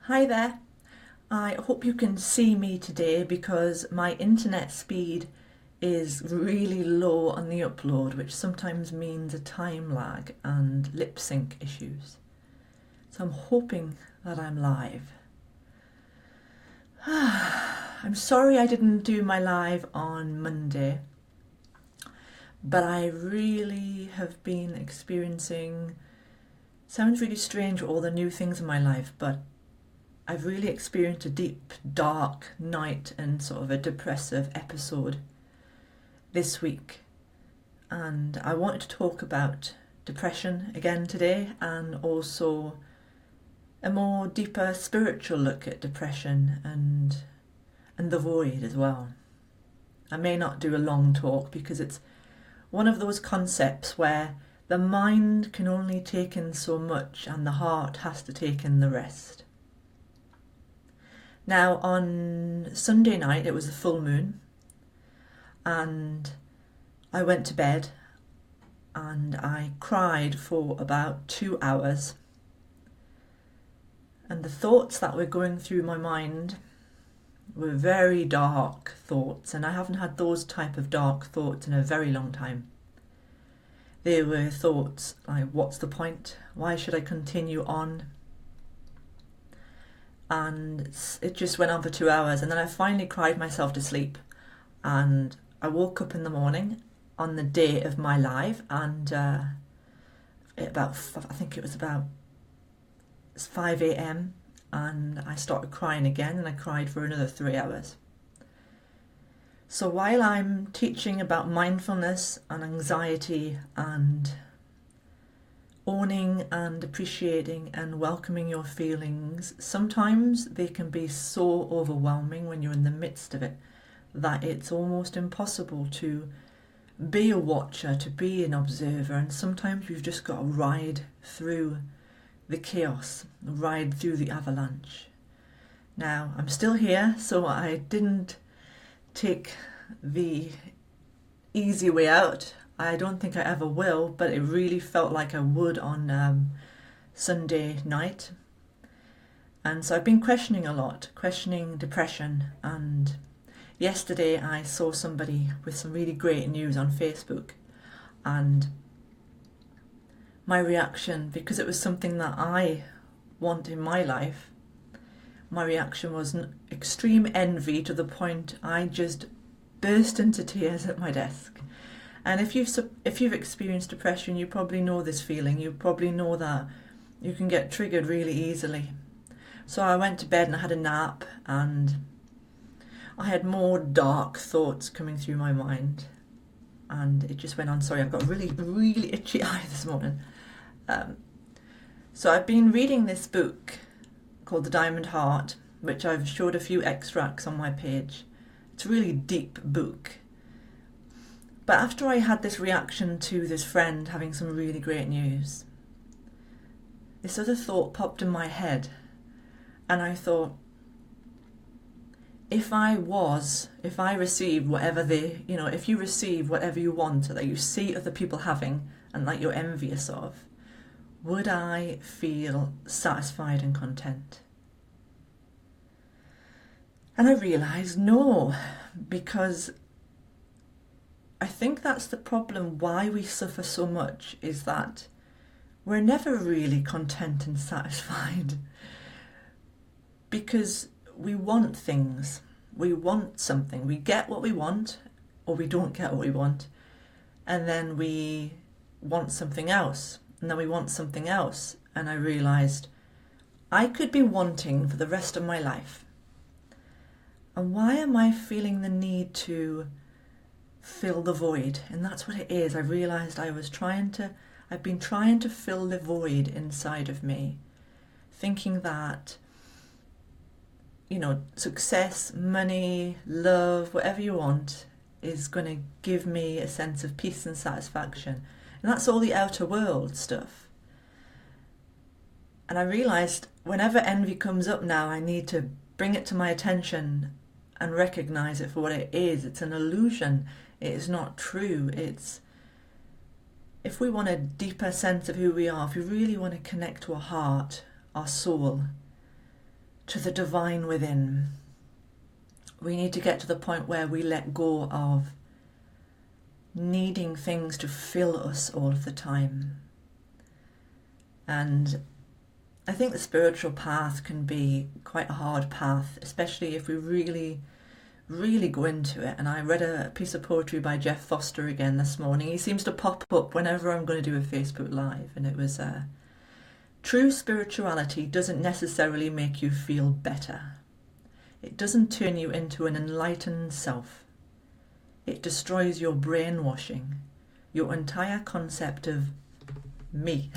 Hi there. I hope you can see me today because my internet speed is really low on the upload, which sometimes means a time lag and lip sync issues. So I'm hoping that I'm live. I'm sorry I didn't do my live on Monday, but I really have been experiencing, sounds really strange with all the new things in my life, but I've really experienced a deep, dark night and sort of a depressive episode this week. And I wanted to talk about depression again today and also a more deeper spiritual look at depression and the void as well. I may not do a long talk because it's one of those concepts where the mind can only take in so much and the heart has to take in the rest. Now, on Sunday night, it was a full moon, and I went to bed and I cried for about 2 hours. And the thoughts that were going through my mind were very dark thoughts, and I haven't had those type of dark thoughts in a very long time. They were thoughts like, what's the point? Why should I continue on? And it just went on for 2 hours, and then I finally cried myself to sleep, and I woke up in the morning on the day of my live, and I think it was about 5 a.m. and I started crying again, and I cried for another 3 hours. So while I'm teaching about mindfulness and anxiety and owning and appreciating and welcoming your feelings, sometimes they can be so overwhelming when you're in the midst of it that it's almost impossible to be a watcher, to be an observer, and sometimes you've just got to ride through the chaos, ride through the avalanche. Now, I'm still here, so I didn't take the easy way out. I don't think I ever will, but it really felt like I would on Sunday night. And so I've been questioning a lot, questioning depression. And yesterday I saw somebody with some really great news on Facebook. And my reaction, because it was something that I want in my life, my reaction was an extreme envy to the point I just burst into tears at my desk. And if you've experienced depression, you probably know this feeling. You probably know that you can get triggered really easily. So I went to bed and I had a nap, and I had more dark thoughts coming through my mind, and it just went on. Sorry, I've got a really, really itchy eye this morning. So I've been reading this book called The Diamond Heart, which I've showed a few extracts on my page. It's a really deep book. But after I had this reaction to this friend having some really great news, this other thought popped in my head, and I thought, if I received whatever if you receive whatever you want, or that you see other people having and that you're envious of, would I feel satisfied and content? And I realised no, because I think that's the problem why we suffer so much, is that we're never really content and satisfied. Because we want things, we want something, we get what we want or we don't get what we want, and then we want something else, and then we want something else. And I realised I could be wanting for the rest of my life. And why am I feeling the need to fill the void? And that's what it is. I realised I've been trying to fill the void inside of me, thinking that, success, money, love, whatever you want, is going to give me a sense of peace and satisfaction. And that's all the outer world stuff. And I realised whenever envy comes up now, I need to bring it to my attention and recognise it for what it is. It's an illusion. It is not true. If we want a deeper sense of who we are, if we really want to connect to our heart, our soul, to the divine within. We need to get to the point where we let go of needing things to fill us all of the time. And I think the spiritual path can be quite a hard path, especially if we really go into it. And I read a piece of poetry by Jeff Foster again this morning. He seems to pop up whenever I'm going to do a Facebook Live, and it was true spirituality doesn't necessarily make you feel better. It doesn't turn you into an enlightened self. It destroys your brainwashing, your entire concept of me.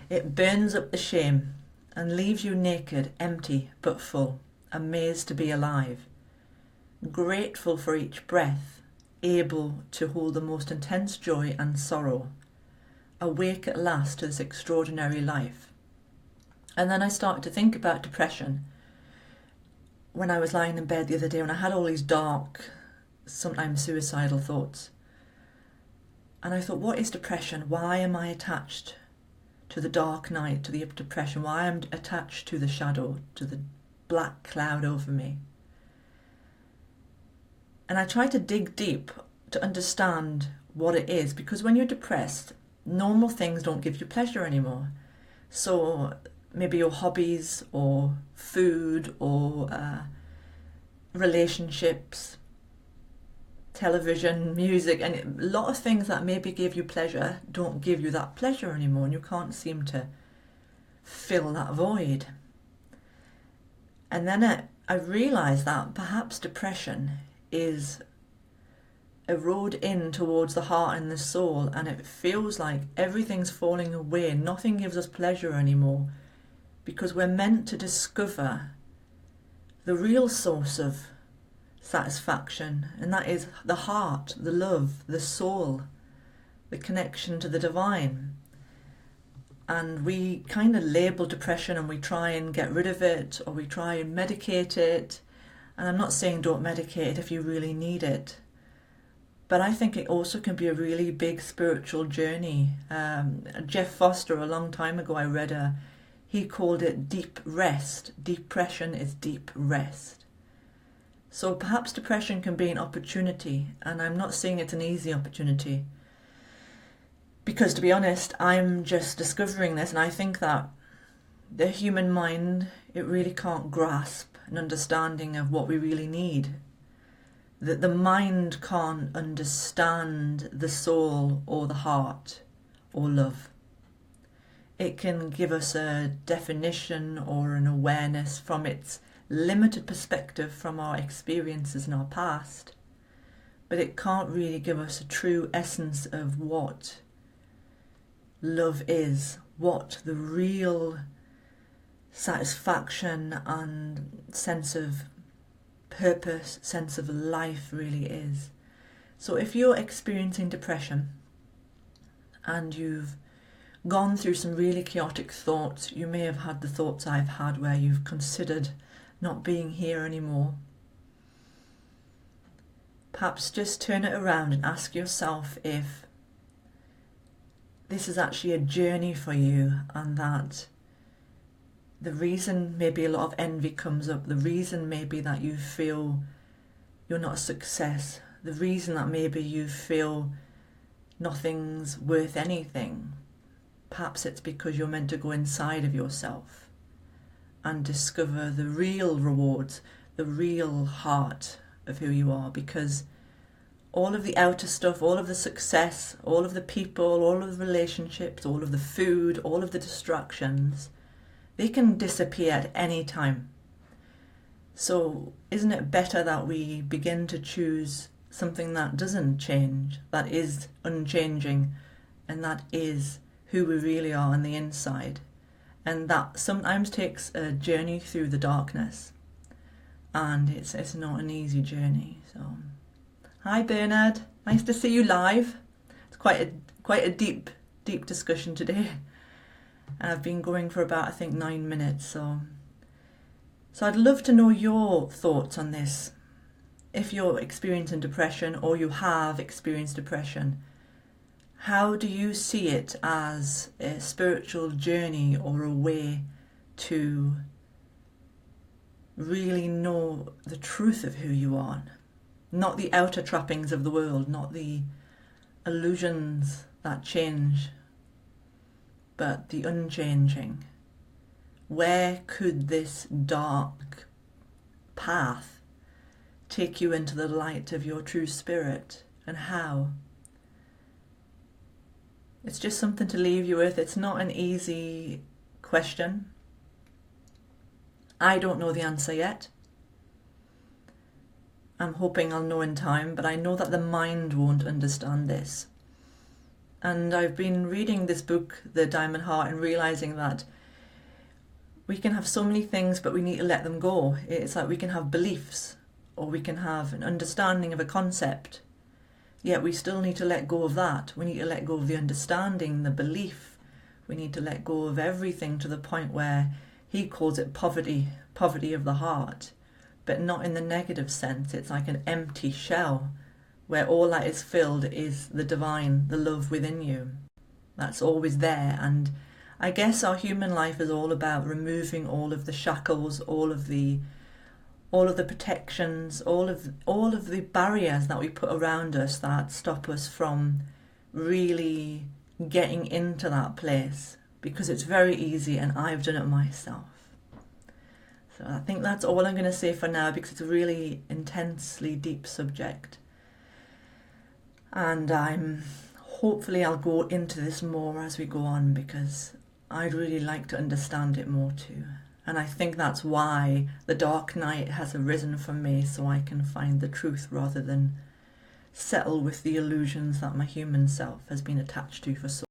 It burns up the shame and leaves you naked, empty but full, amazed to be alive, grateful for each breath, able to hold the most intense joy and sorrow, awake at last to this extraordinary life. And then I started to think about depression when I was lying in bed the other day, when I had all these dark, sometimes suicidal thoughts. And I thought, what is depression? Why am I attached to the dark night, to the depression? Why am I attached to the shadow, to the black cloud over me? And I tried to dig deep to understand what it is, because when you're depressed, normal things don't give you pleasure anymore. So maybe your hobbies or food or relationships, television, music, and a lot of things that maybe give you pleasure don't give you that pleasure anymore, and you can't seem to fill that void. And then I realised that perhaps depression is a road in towards the heart and the soul, and it feels like everything's falling away, nothing gives us pleasure anymore, because we're meant to discover the real source of satisfaction, and that is the heart, the love, the soul, the connection to the divine. And we kind of label depression and we try and get rid of it, or we try and medicate it. And I'm not saying don't medicate it if you really need it, but I think it also can be a really big spiritual journey. Jeff Foster, a long time ago, I read he called it deep rest. Depression is deep rest. So perhaps depression can be an opportunity, and I'm not saying it's an easy opportunity, because to be honest, I'm just discovering this, and I think that the human mind, it really can't grasp an understanding of what we really need. That the mind can't understand the soul or the heart or love. It can give us a definition or an awareness from its limited perspective from our experiences in our past, but it can't really give us a true essence of what love is, what the real satisfaction and sense of purpose, sense of life really is. So if you're experiencing depression and you've gone through some really chaotic thoughts, you may have had the thoughts I've had where you've considered not being here anymore. Perhaps just turn it around and ask yourself if this is actually a journey for you, and that the reason maybe a lot of envy comes up, the reason maybe that you feel you're not a success, the reason that maybe you feel nothing's worth anything, perhaps it's because you're meant to go inside of yourself and discover the real rewards, the real heart of who you are, because all of the outer stuff, all of the success, all of the people, all of the relationships, all of the food, all of the distractions, they can disappear at any time. So isn't it better that we begin to choose something that doesn't change, that is unchanging, and that is who we really are on the inside? And that sometimes takes a journey through the darkness, and it's not an easy journey. So hi Bernard, nice to see you live. It's quite a deep discussion today, and I've been going for about, I think, 9 minutes. So I'd love to know your thoughts on this. If you're experiencing depression, or you have experienced depression, how do you see it as a spiritual journey or a way to really know the truth of who you are. Not the outer trappings of the world, not the illusions that change, but the unchanging. Where could this dark path take you into the light of your true spirit, and how? It's just something to leave you with. It's not an easy question. I don't know the answer yet. I'm hoping I'll know in time, but I know that the mind won't understand this. And I've been reading this book, The Diamond Heart, and realizing that we can have so many things, but we need to let them go. It's like we can have beliefs, or we can have an understanding of a concept, yet we still need to let go of that. We need to let go of the understanding, the belief. We need to let go of everything, to the point where he calls it poverty of the heart, but not in the negative sense. It's like an empty shell where all that is filled is the divine, the love within you. That's always there. And I guess our human life is all about removing all of the shackles, all of the protections, all of the barriers that we put around us that stop us from really getting into that place, because it's very easy, and I've done it myself. So I think that's all I'm going to say for now, because it's a really intensely deep subject, and hopefully I'll go into this more as we go on, because I'd really like to understand it more too. And I think that's why the dark night has arisen for me, so I can find the truth rather than settle with the illusions that my human self has been attached to for so